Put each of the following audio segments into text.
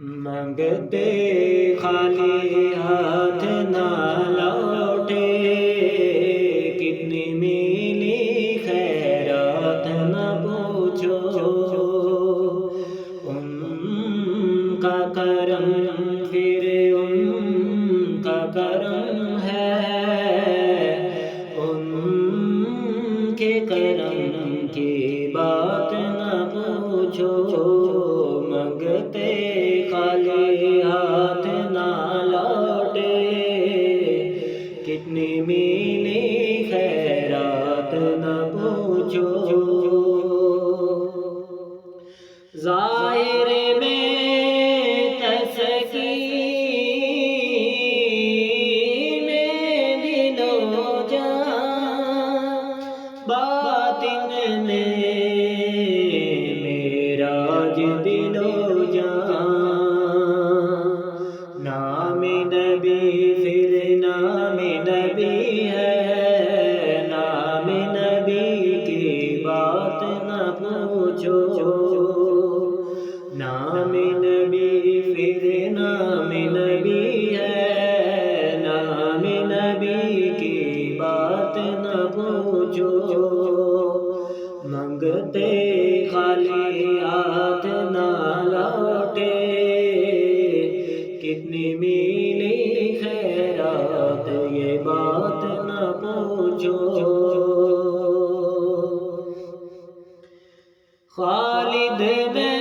منگتے خالی ہاتھ نہ لوٹے، کتنی ملی خیرات نہ پوچھو، ان کا کرم پھر ان کا کرم ہے، ان کے کرم کی بات نہ پوچھو، منگتے خالی ہاتھ نہ لوٹے، کتنی ملی خیرات نہ پوچھو، ظاہر میں تسکین میں دل و جان، باطن میں معراج دل و جان، نام نبی پھر نام نبی ہے، نام نبی کی بات نہ پوچھو، نام نبی پھر نام نبی ہے، نام نبی کی بات نہ پوچھو، منگتے خالی ہاتھ نہ لوٹے، کتنی ملی خیرات یہ بات نہ پوچھو، خالد میں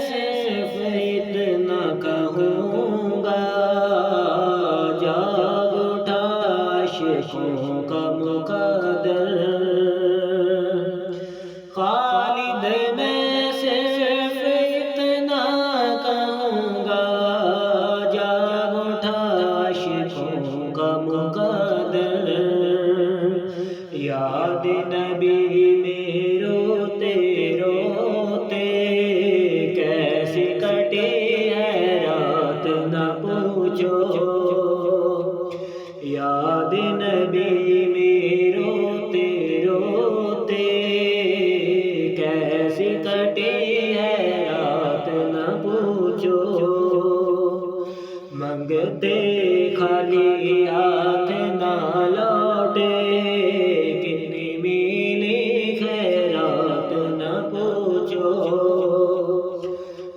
صرف اتنا کہوں گا، جاگ اٹھا عاشقوں کا مقدر، خالد میں صرف اتنا کہوں گا، جاگ اٹھا عاشقوں کا مقدر، یاد نبی میں روتے روتے کیسے کٹی ہے رات نہ پوچھو، یاد نبی میں روتے روتے کیسے کٹی ہے رات نہ پوچھو، منگتے خالی ہاتھ نہ لوٹے، کتنی ملی خیرات نہ پوچھو،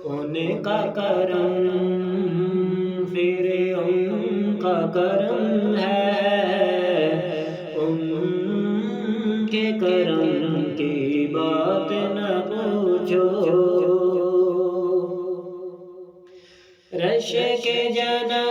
ان کا کرم پھر ان کا کرم ہے، ان کے کرم کی بات نہ پوچھو، رش کے جنا